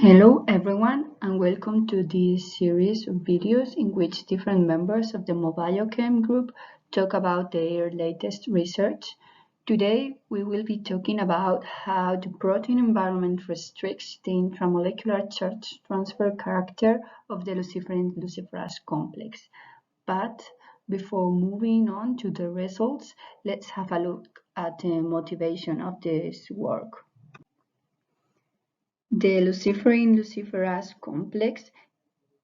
Hello everyone and welcome to this series of videos in which different members of the MobileChem group talk about their latest research. Today we will be talking about how the protein environment restricts the intramolecular charge transfer character of the luciferin luciferase complex. But before moving on to the results, let's have a look at the motivation of this work. The luciferin luciferase complex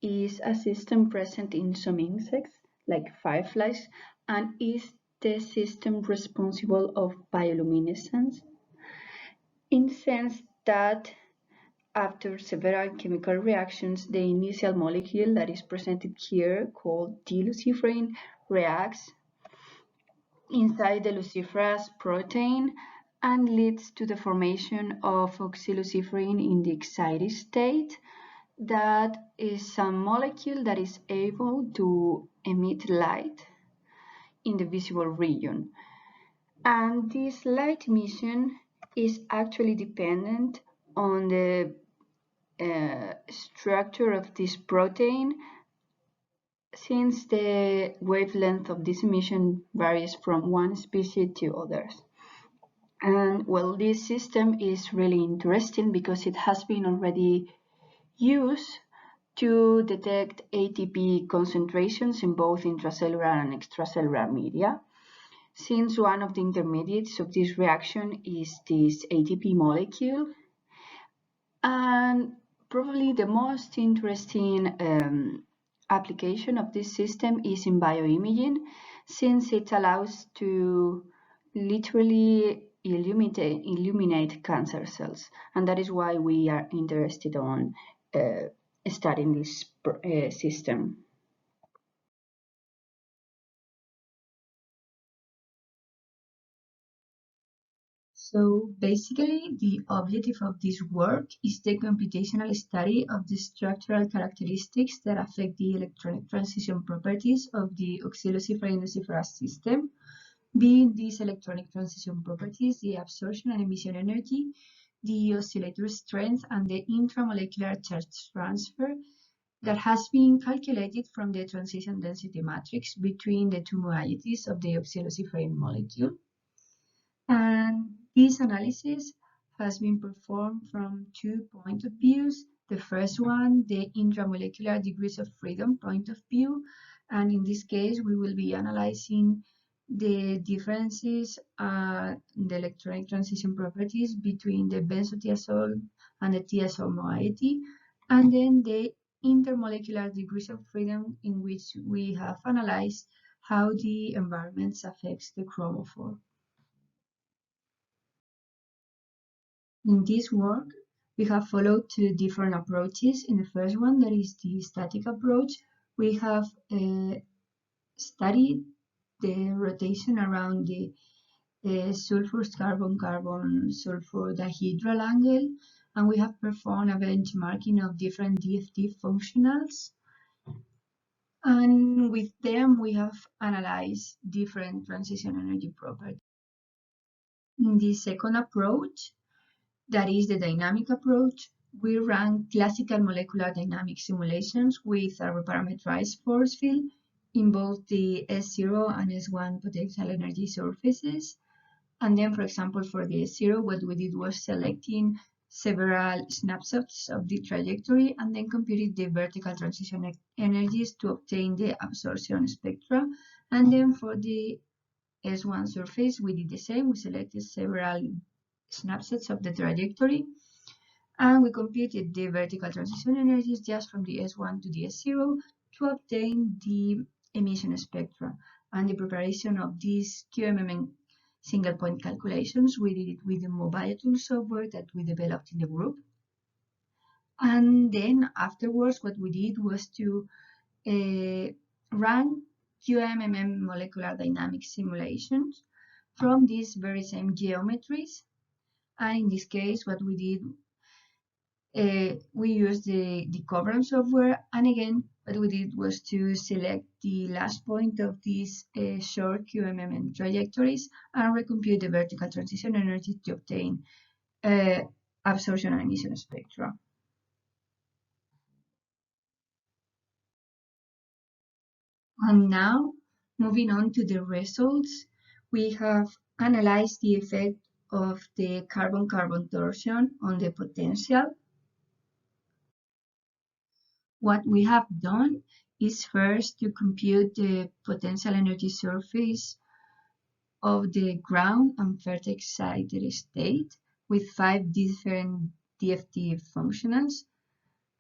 is a system present in some insects, like fireflies, and is the system responsible of bioluminescence, in the sense that after several chemical reactions, the initial molecule that is presented here, called D-luciferin, reacts inside the luciferase protein and leads to the formation of oxyluciferin in the excited state. That is a molecule that is able to emit light in the visible region. And this light emission is actually dependent on the structure of this protein, since the wavelength of this emission varies from one species to others. And well, this system is really interesting because it has been already used to detect ATP concentrations in both intracellular and extracellular media, since one of the intermediates of this reaction is this ATP molecule. And probably the most interesting application of this system is in bioimaging, since it allows to literally illuminate cancer cells, and that is why we are interested on studying this system. So basically, the objective of this work is the computational study of the structural characteristics that affect the electronic transition properties of the oxyluciferin-luciferase system, being these electronic transition properties the absorption and emission energy, the oscillator strength, and the intramolecular charge transfer that has been calculated from the transition density matrix between the two moieties of the oxyluciferin molecule. And this analysis has been performed from 2 points of view. The first one, the intramolecular degrees of freedom point of view, and in this case we will be analyzing the differences in the electronic transition properties between the benzotiazole and the thiazole moiety, and then the intermolecular degrees of freedom, in which we have analyzed how the environment affects the chromophore. In this work, we have followed two different approaches. In the first one, that is the static approach, we have studied the rotation around the sulfur carbon-carbon sulfur dihedral angle, and we have performed a benchmarking of different DFT functionals. And with them, we have analyzed different transition energy properties. In the second approach, that is the dynamic approach, we ran classical molecular dynamic simulations with a reparametrized force field in both the S0 and S1 potential energy surfaces. And then, for example, for the S0, what we did was selecting several snapshots of the trajectory and then computed the vertical transition energies to obtain the absorption spectra. And then for the S1 surface, we did the same. We selected several snapshots of the trajectory, and we computed the vertical transition energies just from the S1 to the S0 to obtain the emission spectra. And the preparation of these QMMN single point calculations, we did it with the mobile tool software that we developed in the group. And then afterwards, what we did was to run QMMN molecular dynamic simulations from these very same geometries. And in this case, what we did, we used the Cobram software, and again, what we did was to select the last point of these short QMMN trajectories and recompute the vertical transition energy to obtain absorption and emission spectra. And now, moving on to the results, we have analyzed the effect of the carbon-carbon torsion on the potential. What we have done is first to compute the potential energy surface of the ground and first excited state with 5 different DFT functionals.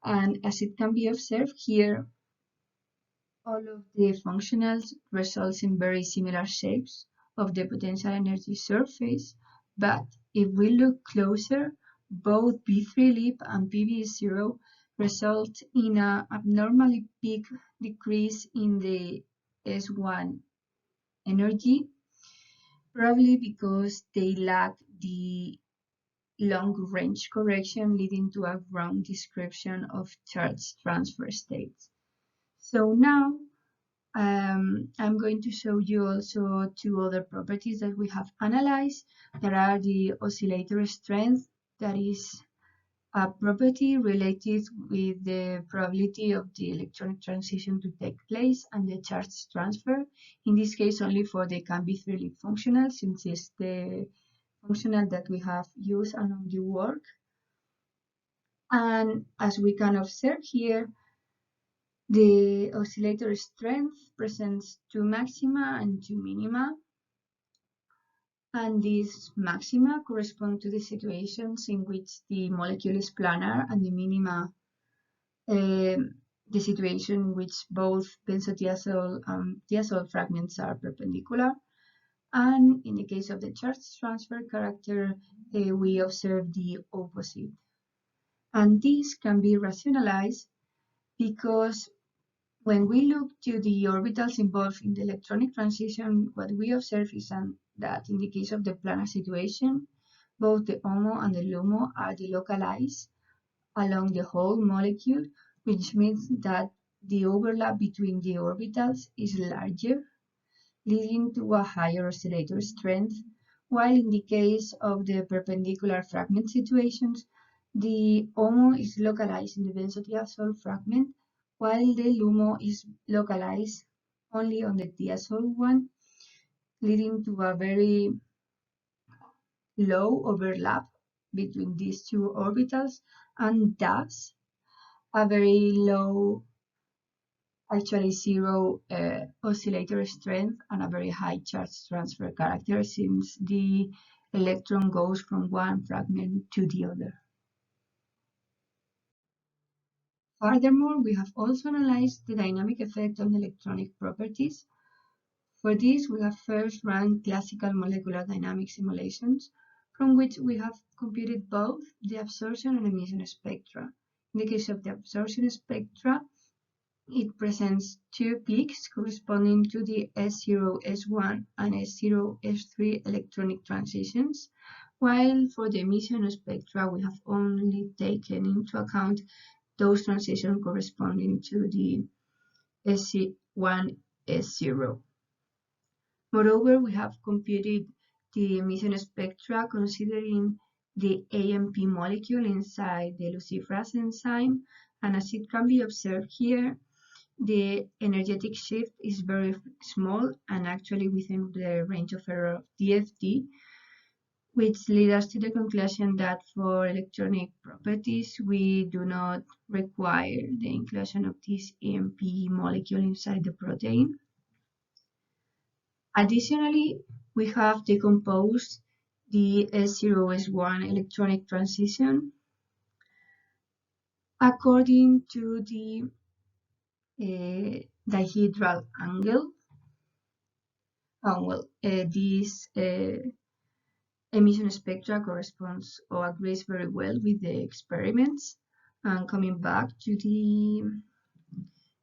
And as it can be observed here, all of the functionals results in very similar shapes of the potential energy surface, but if we look closer, both B3-lib and PV0 result in an abnormally big decrease in the S1 energy, probably because they lack the long-range correction leading to a wrong description of charge transfer states. So now I'm going to show you also two other properties that we have analyzed. There are the oscillator strength, that is a property related with the probability of the electronic transition to take place and the charge transfer. In this case, only for the CAN-B3-lib functional, since it's the functional that we have used along the work. And as we can observe here, the oscillator strength presents two maxima and two minima, and these maxima correspond to the situations in which the molecule is planar, and the minima the situation in which both benzodiazole and diazole fragments are perpendicular. And in the case of the charge transfer character, we observe the opposite. And this can be rationalized because when we look to the orbitals involved in the electronic transition, what we observe is that in the case of the planar situation, both the HOMO and the LUMO are delocalized along the whole molecule, which means that the overlap between the orbitals is larger, leading to a higher oscillator strength, while in the case of the perpendicular fragment situations, the HOMO is localized in the benzodiazole fragment, while the LUMO is localized only on the diazole one, leading to a very low overlap between these two orbitals, and thus a very low, actually zero oscillator strength and a very high charge transfer character, since the electron goes from one fragment to the other. Furthermore, we have also analyzed the dynamic effect on electronic properties. For this, we have first run classical molecular dynamic simulations, from which we have computed both the absorption and emission spectra. In the case of the absorption spectra, it presents two peaks corresponding to the S0, S1 and S0, S3 electronic transitions, while for the emission spectra, we have only taken into account those transitions corresponding to the S1, S0. Moreover, we have computed the emission spectra considering the AMP molecule inside the luciferase enzyme, and as it can be observed here, the energetic shift is very small and actually within the range of error of DFT, which leads us to the conclusion that for electronic properties, we do not require the inclusion of this AMP molecule inside the protein. Additionally, we have decomposed the S0, S1 electronic transition according to the dihedral angle. This emission spectra corresponds or agrees very well with the experiments. And coming back to the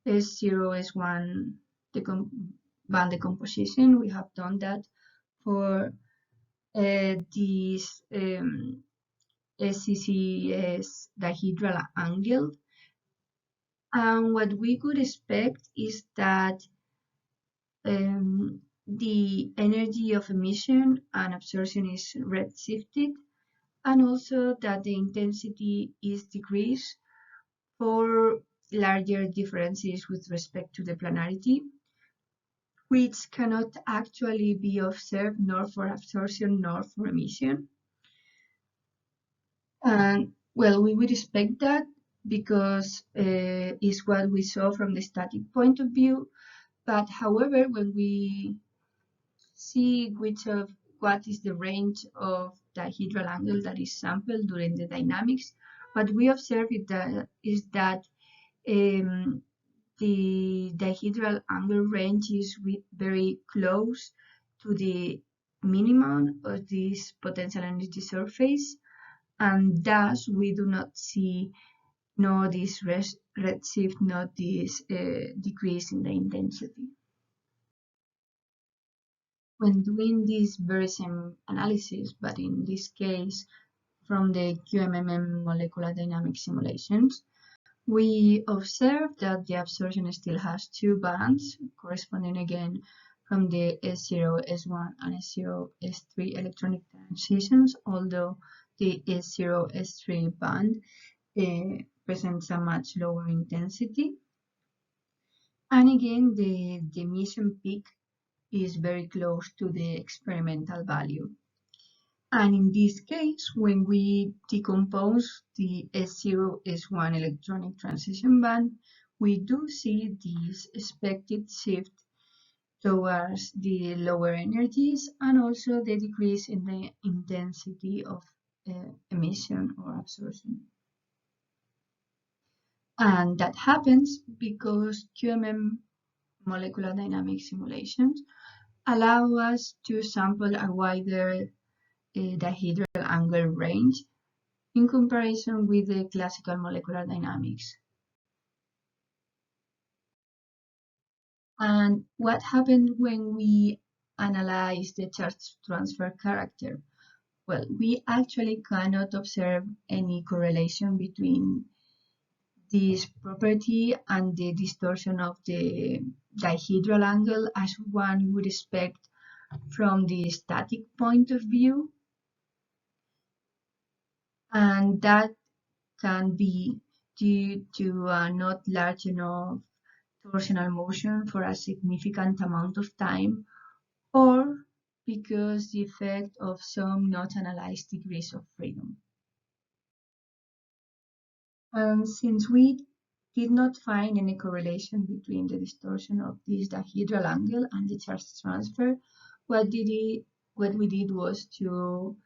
S0, S1 band decomposition, we have done that for this SCCS dihedral angle. And what we could expect is that the energy of emission and absorption is redshifted, and also that the intensity is decreased for larger differences with respect to the planarity. which cannot actually be observed nor for absorption nor for emission. And well, we would expect that because it's what we saw from the static point of view. But however, when we see what is the range of dihedral angle that is sampled during the dynamics, what we observe is that um, the dihedral angle range is very close to the minimum of this potential energy surface, and thus we do not see nor this redshift nor this decrease in the intensity. When doing this very same analysis, but in this case from the QMMM molecular dynamic simulations, we observe that the absorption still has two bands corresponding again from the S0, S1 and S0, S3 electronic transitions, although the S0, S3 band presents a much lower intensity. And again, the emission peak is very close to the experimental value. And in this case, when we decompose the S0, S1 electronic transition band, we do see this expected shift towards the lower energies and also the decrease in the intensity of emission or absorption. And that happens because QMM molecular dynamic simulations allow us to sample a wider dihedral angle range in comparison with the classical molecular dynamics. And what happens when we analyze the charge transfer character? Well, we actually cannot observe any correlation between this property and the distortion of the dihedral angle as one would expect from the static point of view. And that can be due to not large enough torsional motion for a significant amount of time, or because the effect of some not analyzed degrees of freedom. And since we did not find any correlation between the distortion of this dihedral angle and the charge transfer, what we did was to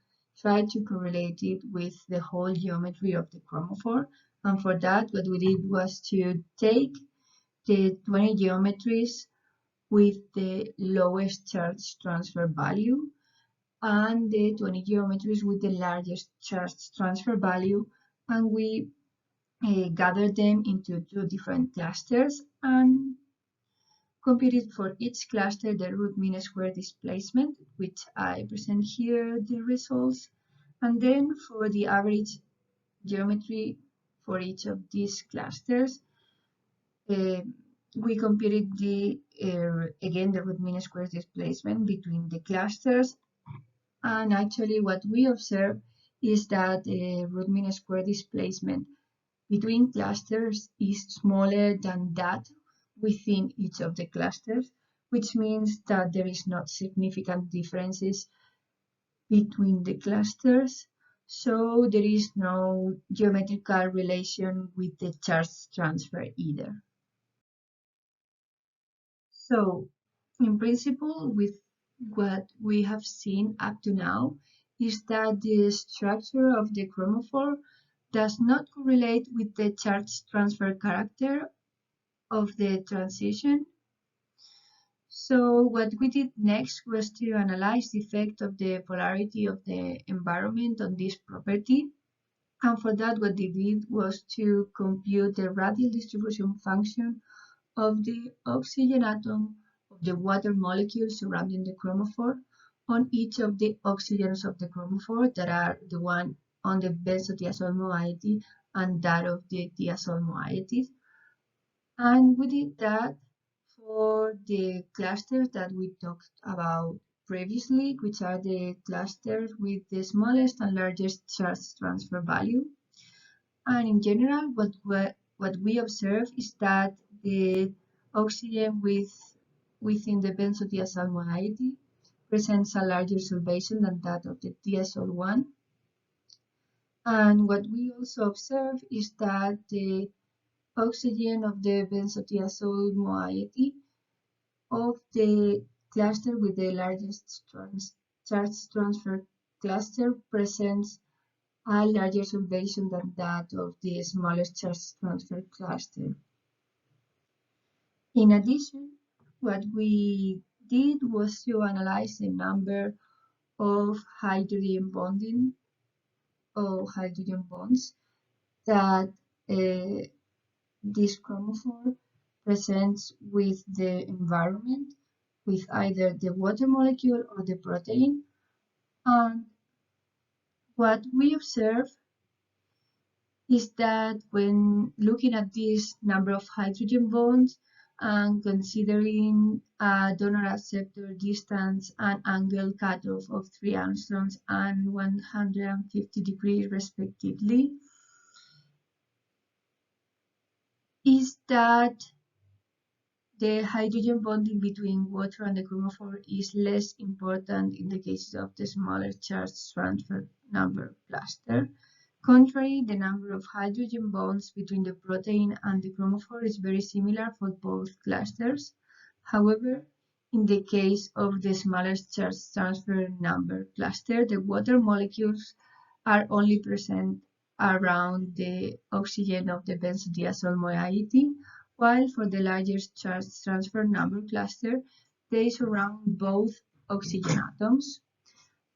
try to correlate it with the whole geometry of the chromophore. And for that, what we did was to take the 20 geometries with the lowest charge transfer value and the 20 geometries with the largest charge transfer value, and we gathered them into two different clusters and computed for each cluster the root mean square displacement, which I present here the results, and then for the average geometry for each of these clusters, we computed again the root mean square displacement between the clusters, and actually what we observe is that the root mean square displacement between clusters is smaller than that within each of the clusters, which means that there is not significant differences between the clusters, so there is no geometrical relation with the charge transfer either. So, in principle, with what we have seen up to now, is that the structure of the chromophore does not correlate with the charge transfer character of the transition. So what we did next was to analyze the effect of the polarity of the environment on this property. And for that, what we did was to compute the radial distribution function of the oxygen atom of the water molecule surrounding the chromophore on each of the oxygens of the chromophore that are the one on the benzodiazole moiety and that of the diazole moieties. And we did that for the clusters that we talked about previously, which are the clusters with the smallest and largest charge transfer value. And in general, what we observe is that the oxygen with within the benzodiazole moiety presents a larger solvation than that of the diazole-1. And what we also observe is that the oxygen of the benzodiazole moiety of the cluster with the largest charge transfer cluster presents a larger solvation than that of the smallest charge transfer cluster. In addition, what we did was to analyze the number of hydrogen bonding or hydrogen bonds that this chromophore presents with the environment, with either the water molecule or the protein. And what we observe is that when looking at this number of hydrogen bonds and considering a donor-acceptor distance and angle cutoff of 3 angstroms and 150 degrees respectively, is that the hydrogen bonding between water and the chromophore is less important in the cases of the smaller charge transfer number cluster. Contrary, the number of hydrogen bonds between the protein and the chromophore is very similar for both clusters. However, in the case of the smallest charge transfer number cluster, the water molecules are only present around the oxygen of the benzodiazole moiety, while for the largest charge transfer number cluster, they surround both oxygen atoms.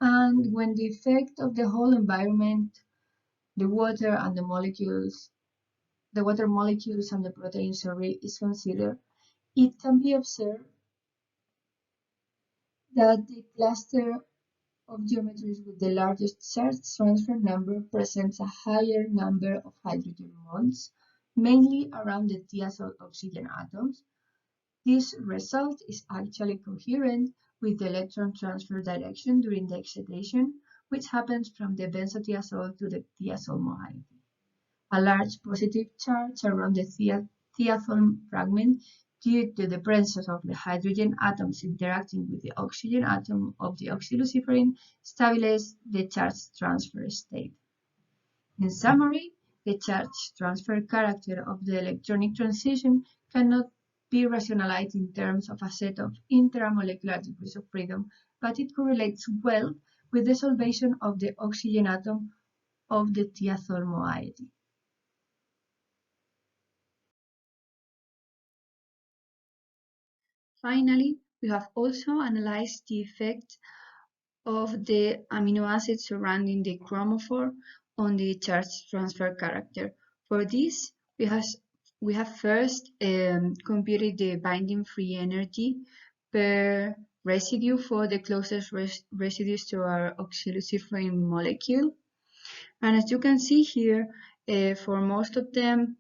And when the effect of the whole environment, the water molecules and the proteins is considered, it can be observed that the cluster of geometries with the largest charge transfer number presents a higher number of hydrogen bonds, mainly around the diazole oxygen atoms. This result is actually coherent with the electron transfer direction during the excitation, which happens from the benzodiazole to the diazole moiety. A large positive charge around the diazole fragment due to the presence of the hydrogen atoms interacting with the oxygen atom of the oxyluciferin stabilizes the charge transfer state. In summary, the charge transfer character of the electronic transition cannot be rationalized in terms of a set of intramolecular degrees of freedom, but it correlates well with the solvation of the oxygen atom of the diazole moiety. Finally, we have also analyzed the effect of the amino acids surrounding the chromophore on the charge transfer character. For this, we have first computed the binding free energy per residue for the closest residues to our oxyluciferin molecule. And as you can see here, for most of them,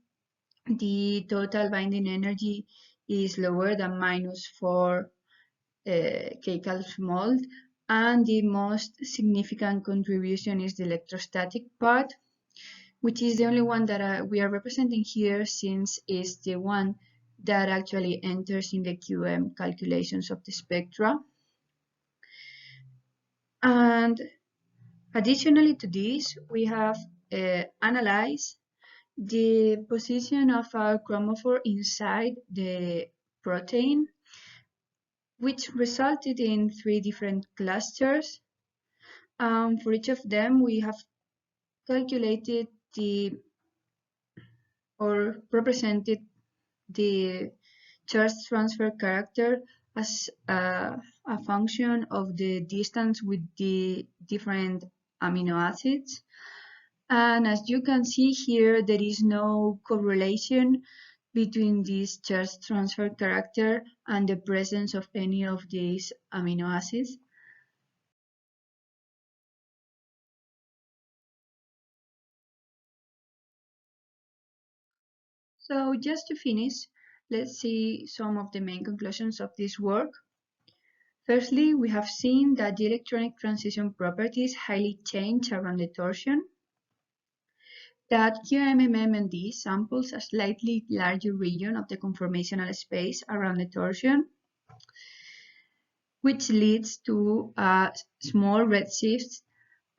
the total binding energy is lower than -4 kcal/mol, and the most significant contribution is the electrostatic part, which is the only one that we are representing here, since it's the one that actually enters in the QM calculations of the spectra. And additionally to this, we have analyzed the position of our chromophore inside the protein, which resulted in 3 different clusters. For each of them, we have calculated or represented the charge transfer character as a function of the distance with the different amino acids. And as you can see here, there is no correlation between this charge transfer character and the presence of any of these amino acids. So just to finish, let's see some of the main conclusions of this work. Firstly, we have seen that the electronic transition properties highly change around the torsion, that QMMMD samples a slightly larger region of the conformational space around the torsion, which leads to small redshifts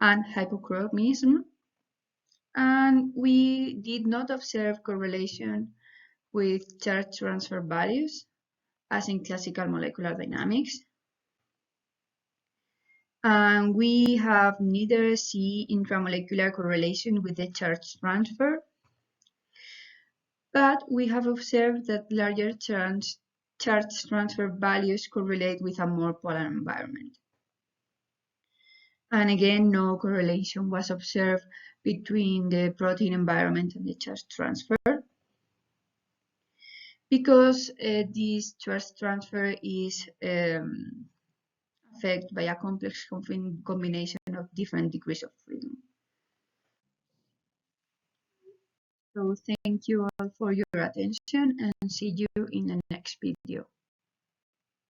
and hypochromism. And we did not observe correlation with charge transfer values, as in classical molecular dynamics. And we have neither see intramolecular correlation with the charge transfer, but we have observed that larger charge transfer values correlate with a more polar environment. And again, no correlation was observed between the protein environment and the charge transfer, because this charge transfer is affected by a complex combination of different degrees of freedom. So thank you all for your attention, and see you in the next video.